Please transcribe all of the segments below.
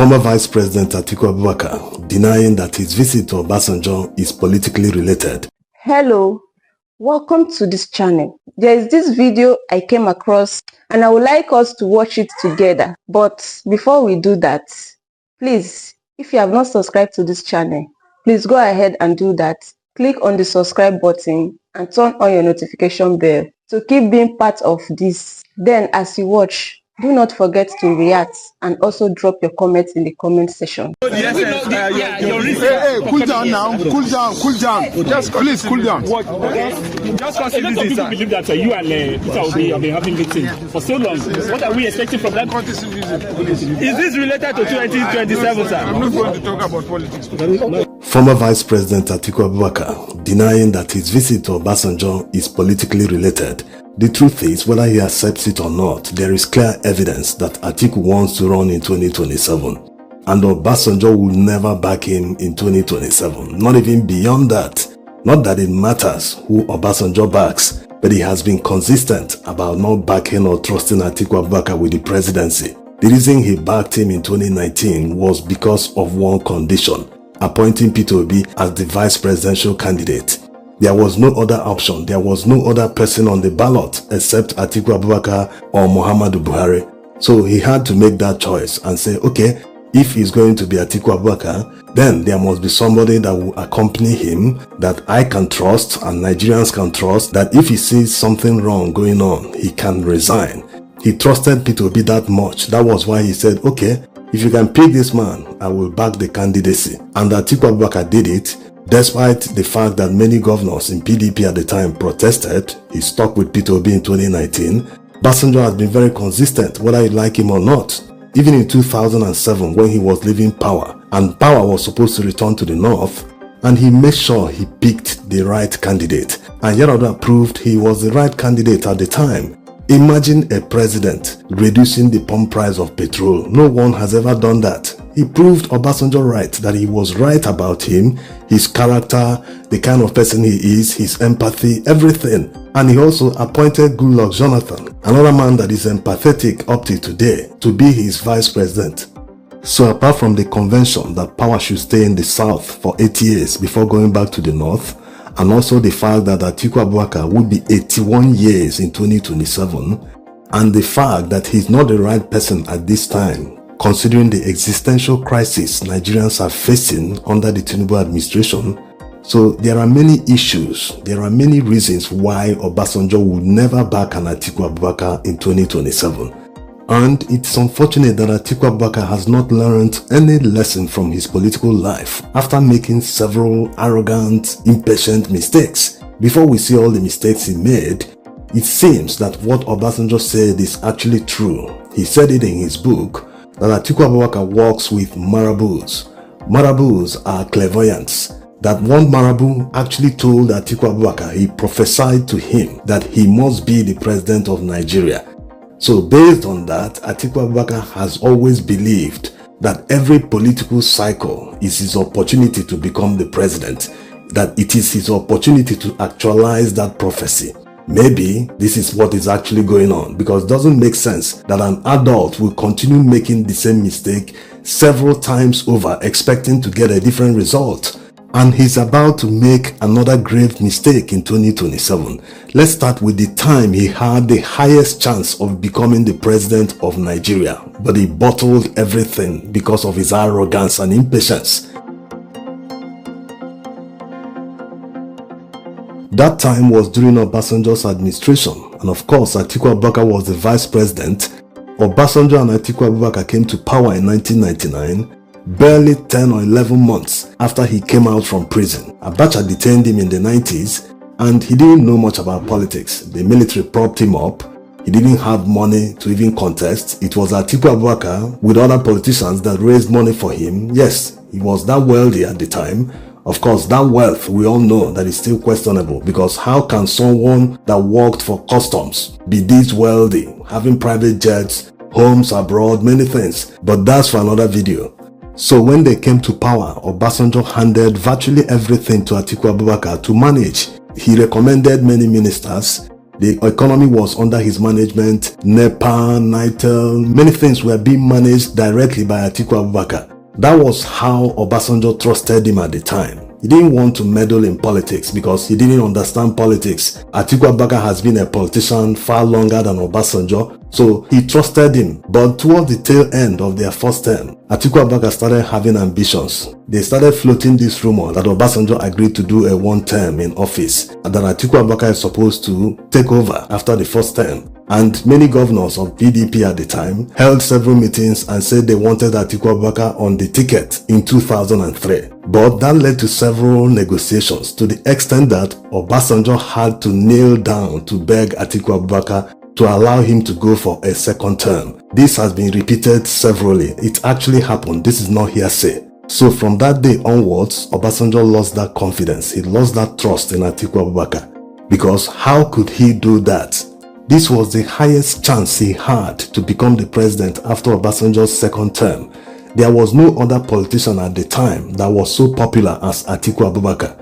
Former Vice President Atiku Abubakar denying that his visit to Obasanjo is politically related. Hello, welcome to this channel. There is this video I came across and I would like us to watch it together. But before we do that, please, if you have not subscribed to this channel, please go ahead and do that. Click on the subscribe button and turn on your notification bell to keep being part of this. Then as you watch, do not forget to react and also drop your comments in the comment section. Hey, cool down now. Cool down. Just please cool down. Just because people believe that you and Peter will be having meetings for so long. What are we expecting from that? Is this related to 2027, sir? I'm not going to talk about politics. Former Vice President Atiku Abubakar denying that his visit to Obasanjo is politically related. The truth is, whether he accepts it or not, there is clear evidence that Atiku wants to run in 2027. And Obasanjo will never back him in 2027. Not even beyond that. Not that it matters who Obasanjo backs, but he has been consistent about not backing or trusting Atiku Abubakar with the presidency. The reason he backed him in 2019 was because of one condition: appointing Peter Obi as the vice presidential candidate. There was no other option. There was no other person on the ballot except Atiku Abubakar or Muhammadu Buhari. So he had to make that choice and say, okay, if he's going to be Atiku Abubakar, then there must be somebody that will accompany him that I can trust and Nigerians can trust, that if he sees something wrong going on, he can resign. He trusted Peter Obi that much. That was why he said, okay, if you can pick this man, I will back the candidacy. And Atiku Abubakar did it. Despite the fact that many governors in PDP at the time protested, he stuck with Peter Obi in 2019. Obasanjo has been very consistent, whether you like him or not. Even in 2007, when he was leaving power, and power was supposed to return to the north, and he made sure he picked the right candidate. And Yaroda proved he was the right candidate at the time. Imagine a president reducing the pump price of petrol. No one has ever done that. He proved Obasanjo right, that he was right about him, his character, the kind of person he is, his empathy, everything. And he also appointed Goodluck Jonathan, another man that is empathetic up to today, to be his vice president. So apart from the convention that power should stay in the south for 8 years before going back to the north, and also the fact that Atiku Abubakar would be 81 years in 2027, and the fact that he's not the right person at this time, considering the existential crisis Nigerians are facing under the Tinubu administration. So there are many issues, there are many reasons why Obasanjo would never back an Atiku Abubakar in 2027. And it's unfortunate that Atiku Abubakar has not learned any lesson from his political life after making several arrogant, impatient mistakes. Before we see all the mistakes he made, it seems that what Obasanjo said is actually true. He said it in his book that Atiku Abubakar works with marabouts. Marabouts are clairvoyants. That one marabout actually told Atiku Abubakar, he prophesied to him that he must be the president of Nigeria. So based on that, Atiku Abubakar has always believed that every political cycle is his opportunity to become the president, that it is his opportunity to actualize that prophecy. Maybe this is what is actually going on, because it doesn't make sense that an adult will continue making the same mistake several times over, expecting to get a different result. And he's about to make another grave mistake in 2027. Let's start with the time he had the highest chance of becoming the president of Nigeria, but he bottled everything because of his arrogance and impatience. That time was during Obasanjo's administration, and of course Atiku Abubakar was the vice president. Obasanjo and Atiku Abubakar came to power in 1999, barely 10 or 11 months after he came out from prison. Abacha detained him in the 90s, and he didn't know much about politics. The military propped him up. He didn't have money to even contest. It was Atiku Abubakar with other politicians that raised money for him. Yes, he was that wealthy at the time. Of course, that wealth, we all know that is still questionable, because how can someone that worked for customs be this wealthy, having private jets, homes abroad, many things? But that's for another video. So when they came to power, Obasanjo handed virtually everything to Atiku Abubakar to manage. He recommended many ministers. The economy was under his management. NEPA, NITEL, many things were being managed directly by Atiku Abubakar. That was how Obasanjo trusted him at the time. He didn't want to meddle in politics because he didn't understand politics. Atiku Abubakar has been a politician far longer than Obasanjo, so he trusted him. But towards the tail end of their first term, Atiku Abubakar started having ambitions. They started floating this rumor that Obasanjo agreed to do a one term in office and that Atiku Abubakar is supposed to take over after the first term. And many governors of PDP at the time held several meetings and said they wanted Atiku Abubakar on the ticket in 2003. But that led to several negotiations to the extent that Obasanjo had to kneel down to beg Atiku Abubakar to allow him to go for a second term. This has been repeated severally. It actually happened. This is not hearsay. So from that day onwards, Obasanjo lost that confidence. He lost that trust in Atiku Abubakar. Because how could he do that? This was the highest chance he had to become the president after Obasanjo's second term. There was no other politician at the time that was so popular as Atiku Abubakar.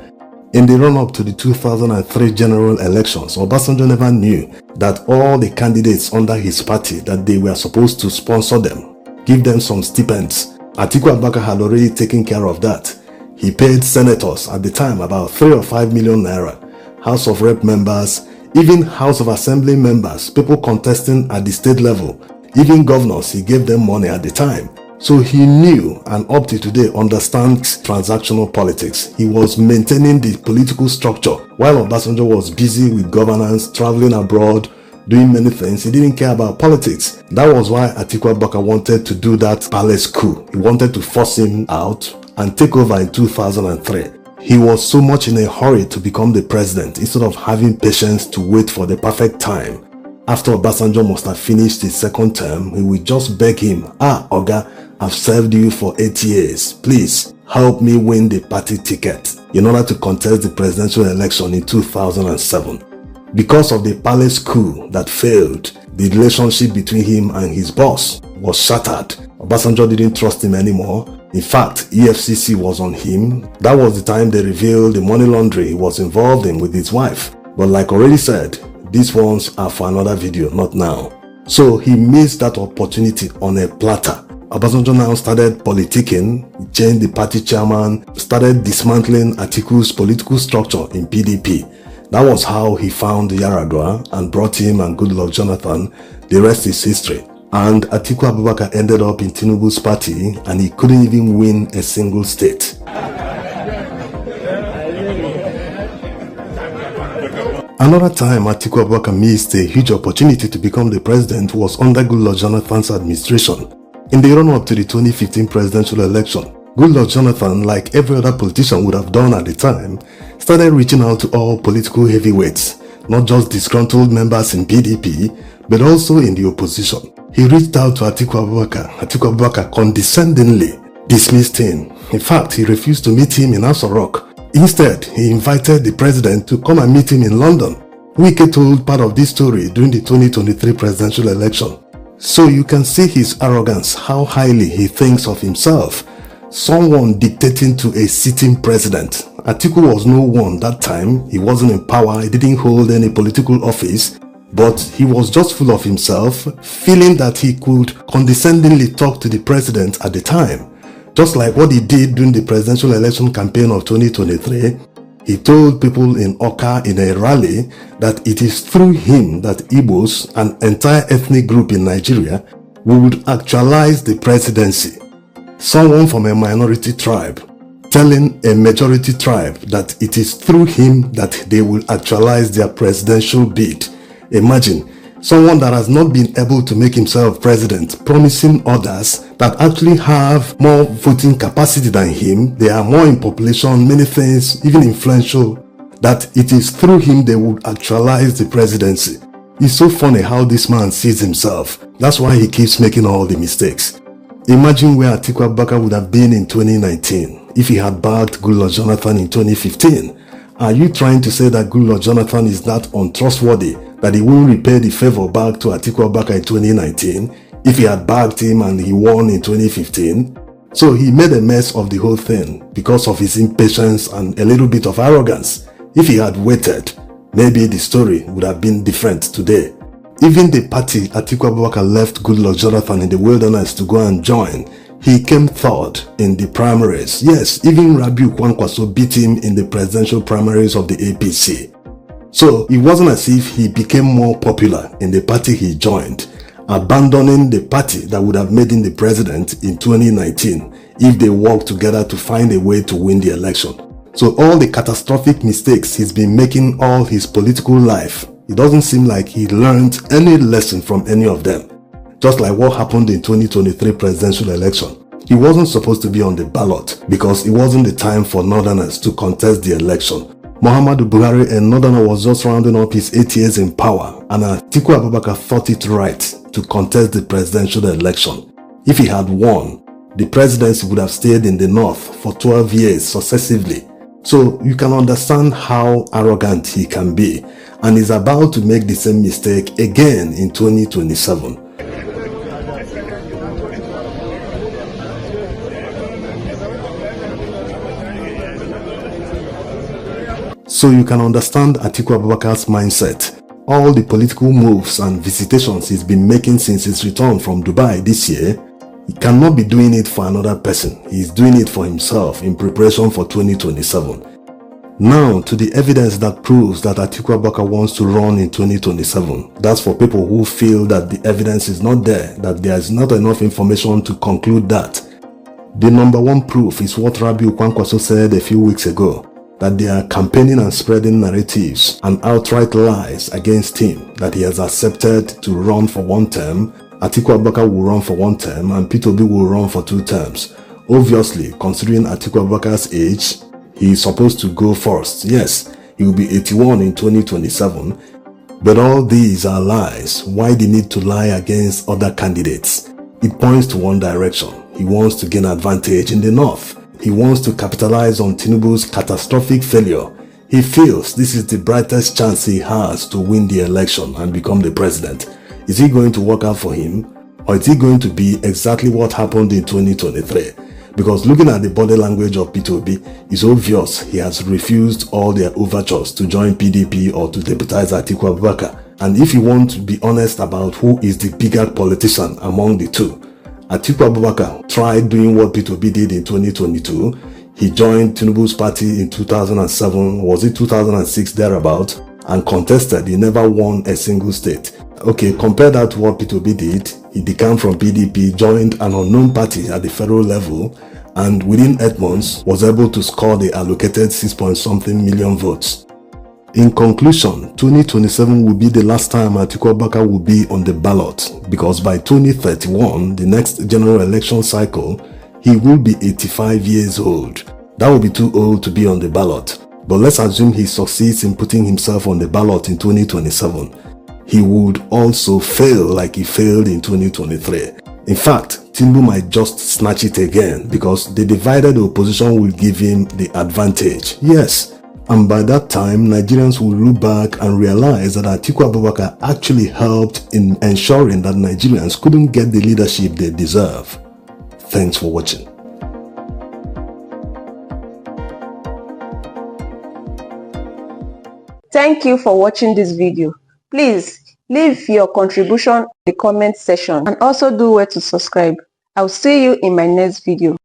In the run-up to the 2003 general elections, Obasanjo never knew that all the candidates under his party, that they were supposed to sponsor them, give them some stipends. Atiku Abubakar had already taken care of that. He paid senators at the time about 3 or 5 million naira, House of Rep members, even House of Assembly members, people contesting at the state level, even governors, he gave them money at the time. So he knew and up to today understands transactional politics. He was maintaining the political structure while Obasanjo was busy with governance, traveling abroad, doing many things. He didn't care about politics. That was why Atiku Abubakar wanted to do that palace coup. He wanted to force him out and take over in 2003. He was so much in a hurry to become the president instead of having patience to wait for the perfect time. After Obasanjo must have finished his second term, he would just beg him, Oga, I've served you for 8 years. Please help me win the party ticket in order to contest the presidential election in 2007. Because of the palace coup that failed, the relationship between him and his boss was shattered. Obasanjo didn't trust him anymore. In fact, EFCC was on him. That was the time they revealed the money laundering he was involved in with his wife. But like already said, these ones are for another video, not now. So he missed that opportunity on a platter. Obasanjo now started politicking, changed the party chairman, started dismantling Atiku's political structure in PDP. That was how he found Yaradua and brought him and Goodluck Jonathan. The rest is history. And Atiku Abubakar ended up in Tinubu's party and he couldn't even win a single state. Another time Atiku Abubakar missed a huge opportunity to become the president was under Goodluck Jonathan's administration. In the run-up to the 2015 presidential election, Goodluck Jonathan, like every other politician would have done at the time, started reaching out to all political heavyweights, not just disgruntled members in PDP, but also in the opposition. He reached out to Atiku Abubakar. Atiku Abubakar condescendingly dismissed him. In fact, he refused to meet him in Aso Rock. Instead, he invited the president to come and meet him in London. Wike told part of this story during the 2023 presidential election. So you can see his arrogance, how highly he thinks of himself. Someone dictating to a sitting president. Atiku was no one that time. He wasn't in power. He didn't hold any political office. But he was just full of himself, feeling that he could condescendingly talk to the president at the time. Just like what he did during the presidential election campaign of 2023, he told people in Oka in a rally that it is through him that Igbos, an entire ethnic group in Nigeria, would actualize the presidency. Someone from a minority tribe telling a majority tribe that it is through him that they will actualize their presidential bid. Imagine, someone that has not been able to make himself president, promising others that actually have more voting capacity than him, they are more in population, many things, even influential, that it is through him they would actualize the presidency. It's so funny how this man sees himself. That's why he keeps making all the mistakes. Imagine where Atiku Abubakar would have been in 2019 if he had backed Goodluck Jonathan in 2015. Are you trying to say that Goodluck Jonathan is that untrustworthy that he won't repay the favor back to Atiku Abubakar in 2019 if he had backed him and he won in 2015? So he made a mess of the whole thing because of his impatience and a little bit of arrogance. If he had waited, maybe the story would have been different today. Even the party Atiku Abubakar left Goodluck Jonathan in the wilderness to go and join, he came third in the primaries. Yes, even Rabiu Kwankwaso beat him in the presidential primaries of the APC. So it wasn't as if he became more popular in the party he joined, abandoning the party that would have made him the president in 2019 if they worked together to find a way to win the election. So all the catastrophic mistakes he's been making all his political life, it doesn't seem like he learned any lesson from any of them. Just like what happened in 2023 presidential election. He wasn't supposed to be on the ballot because it wasn't the time for Northerners to contest the election. Muhammadu Buhari, a Northerner, was just rounding up his 8 years in power, and Atiku Abubakar thought it right to contest the presidential election. If he had won, the presidency would have stayed in the north for 12 years successively. So you can understand how arrogant he can be, and is about to make the same mistake again in 2027. So you can understand Atiku Abubakar's mindset. All the political moves and visitations he's been making since his return from Dubai this year, he cannot be doing it for another person. He's doing it for himself in preparation for 2027. Now to the evidence that proves that Atiku Abubakar wants to run in 2027. That's for people who feel that the evidence is not there, that there is not enough information to conclude that. The number one proof is what Rabiu Kwankwaso said a few weeks ago, that they are campaigning and spreading narratives and outright lies against him, that he has accepted to run for one term, Atiku Abubakar will run for one term, and Peter Obi will run for 2 terms. Obviously, considering Atiku Abubakar's age, he is supposed to go first. Yes, he will be 81 in 2027. But all these are lies. Why the need to lie against other candidates? It points to one direction. He wants to gain advantage in the north. He wants to capitalize on Tinubu's catastrophic failure. He feels this is the brightest chance he has to win the election and become the president. Is he going to work out for him? Or is it going to be exactly what happened in 2023? Because looking at the body language of Peter Obi, it's obvious he has refused all their overtures to join PDP or to deputize Atiku Abubakar. And if you want to be honest about who is the bigger politician among the two, Atiku Abubakar tried doing what Peter Obi did in 2022. He joined Tinubu's party in 2007, was it 2006 thereabout, and contested. He never won a single state. Okay, compare that to what Peter Obi did. He decamped from PDP, joined an unknown party at the federal level, and within 8 months was able to score the allocated 6-point-something million votes. In conclusion, 2027 will be the last time Atiku Abubakar will be on the ballot, because by 2031, the next general election cycle, he will be 85 years old. That will be too old to be on the ballot. But let's assume he succeeds in putting himself on the ballot in 2027. He would also fail like he failed in 2023. In fact, Tinubu might just snatch it again because the divided opposition will give him the advantage. Yes, and by that time, Nigerians will look back and realize that Atiku Abubakar actually helped in ensuring that Nigerians couldn't get the leadership they deserve. Thanks for watching. Thank you for watching this video. Please leave your contribution in the comment section and also do well to subscribe. I'll see you in my next video.